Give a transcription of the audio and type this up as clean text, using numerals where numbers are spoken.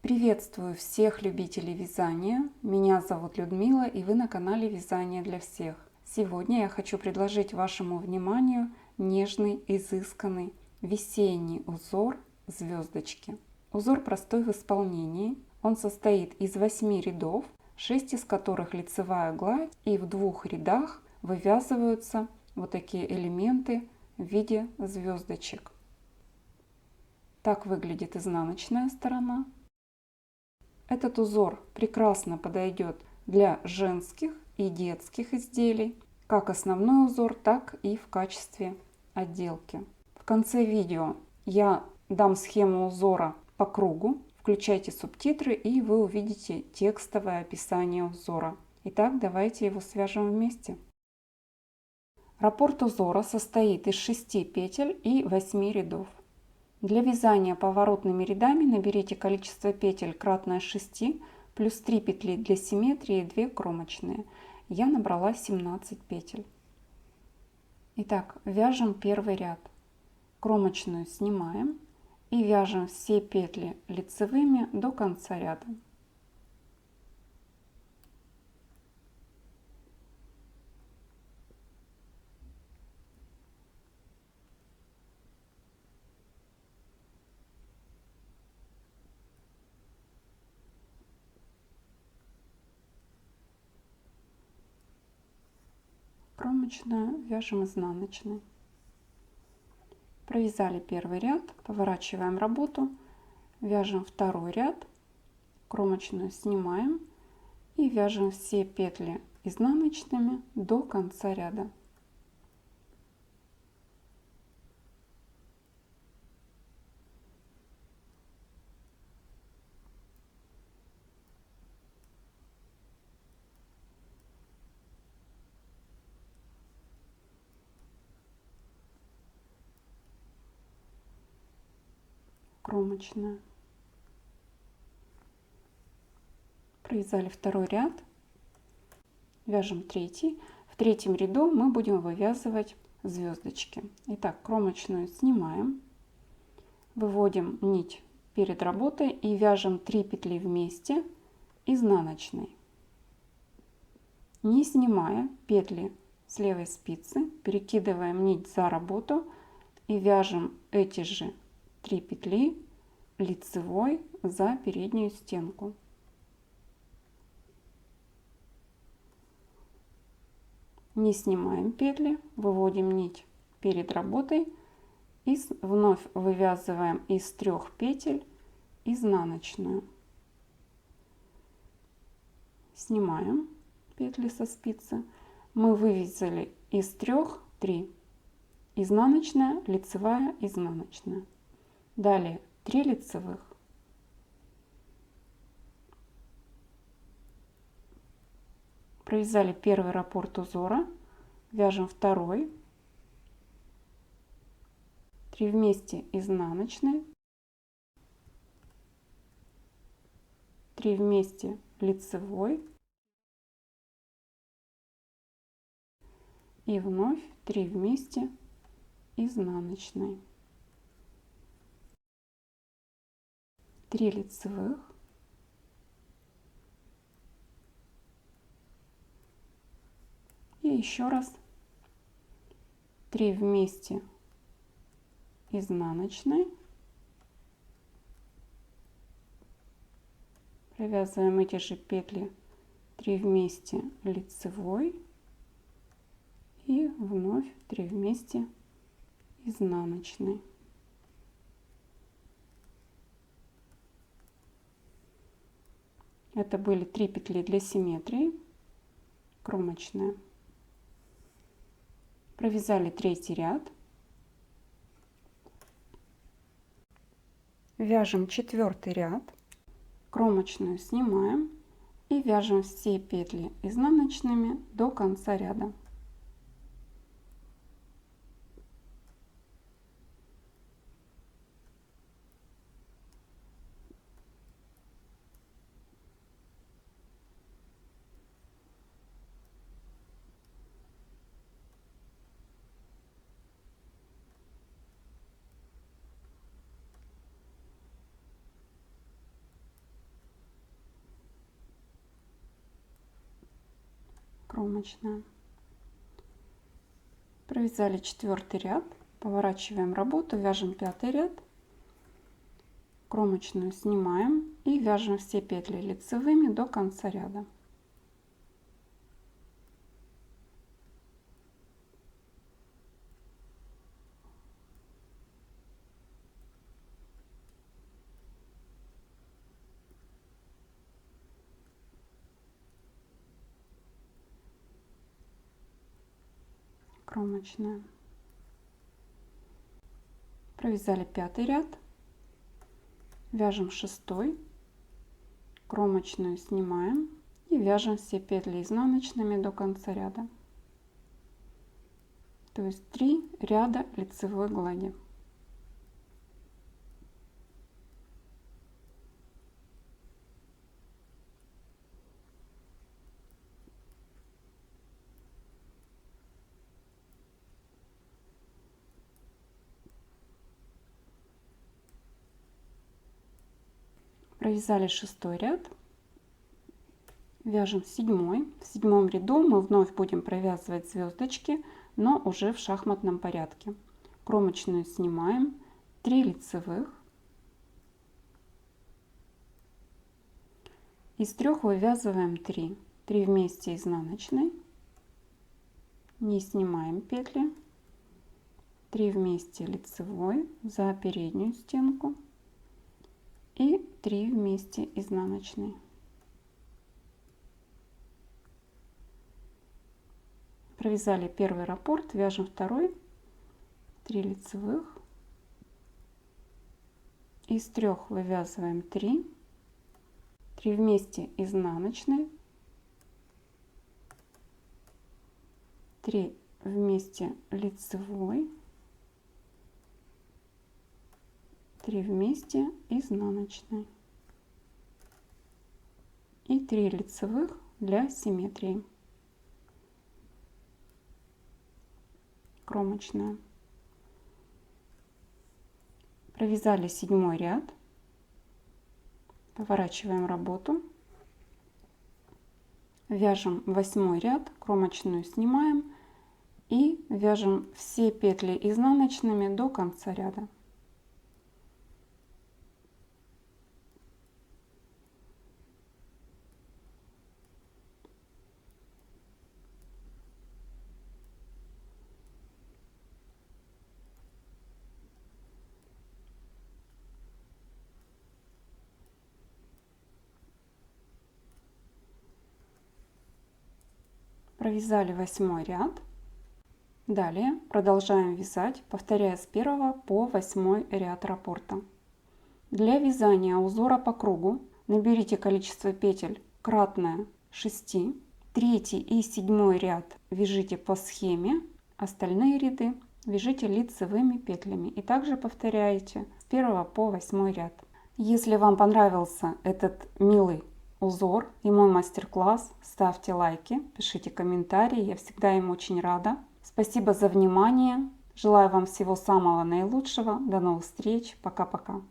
Приветствую всех любителей вязания. Меня зовут Людмила, и вы на канале Вязание для всех. Сегодня я хочу предложить вашему вниманию нежный, изысканный весенний узор звездочки. Узор простой в исполнении. Он состоит из 8 рядов, 6 из которых лицевая гладь, и в 2 рядах вывязываются вот такие элементы в виде звездочек. Так выглядит изнаночная сторона. Этот узор прекрасно подойдет для женских и детских изделий, как основной узор, так и в качестве отделки. В конце видео я дам схему узора по кругу. Включайте субтитры, и вы увидите текстовое описание узора. Итак, давайте его свяжем вместе. Раппорт узора состоит из 6 петель и 8 рядов. Для вязания поворотными рядами наберите количество петель кратное 6, плюс 3 петли для симметрии и 2 кромочные. Я набрала 17 петель. Итак, вяжем первый ряд. Кромочную снимаем и вяжем все петли лицевыми до конца ряда. Кромочную вяжем изнаночной. Провязали первый ряд, поворачиваем работу, вяжем второй ряд, кромочную снимаем и вяжем все петли изнаночными до конца ряда. Кромочная. Провязали второй ряд, вяжем третий. В третьем ряду мы будем вывязывать звездочки. Итак, кромочную снимаем, выводим нить перед работой и вяжем 3 петли вместе изнаночной, не снимая петли с левой спицы. Перекидываем нить за работу и вяжем эти же 3 петли лицевой за переднюю стенку. Не снимаем петли, выводим нить перед работой и вновь вывязываем из 3 петель изнаночную. Снимаем петли со спицы. Мы вывязали из 3 3. Изнаночная, лицевая, изнаночная. Далее 3 лицевых. Провязали первый раппорт узора, вяжем второй, 3 вместе изнаночной, 3 вместе лицевой и вновь 3 вместе изнаночной. 3 лицевых, и еще раз 3 вместе изнаночной, провязываем эти же петли 3 вместе лицевой и вновь 3 вместе изнаночной. Это были 3 петли для симметрии, кромочная. Провязали третий ряд, вяжем четвертый ряд, кромочную снимаем и вяжем все петли изнаночными до конца ряда. кромочная. Провязали 4 ряд, поворачиваем работу, вяжем 5 ряд, кромочную снимаем и вяжем все петли лицевыми до конца ряда. Кромочная. Провязали 5 ряд, вяжем 6, кромочную снимаем и вяжем все петли изнаночными до конца ряда, то есть 3 ряда лицевой глади. Провязали 6 ряд, вяжем 7. В 7 ряду мы вновь будем провязывать звездочки, но уже в шахматном порядке. Кромочную снимаем, 3 лицевых, из 3 вывязываем 3 вместе изнаночной, не снимаем петли, 3 вместе лицевой за переднюю стенку и 3 вместе изнаночной. Провязали первый раппорт, вяжем второй, 3 лицевых, из 3 вывязываем 3 вместе изнаночной, 3 вместе лицевой, 3 вместе изнаночной и 3 лицевых для симметрии. Кромочная. Провязали 7 ряд, поворачиваем работу, вяжем 8 ряд, кромочную снимаем и вяжем все петли изнаночными до конца ряда. Провязали 8 ряд. Далее продолжаем вязать, повторяя с 1 по 8 ряд раппорта. Для вязания узора по кругу наберите количество петель кратное 6. 3 и 7 ряд вяжите по схеме, остальные ряды вяжите лицевыми петлями. И также повторяете с 1 по 8 ряд. Если вам понравился этот милый узор и мой мастер-класс, ставьте лайки, пишите комментарии, я всегда им очень рада. Спасибо за внимание, желаю вам всего самого наилучшего, до новых встреч, пока-пока.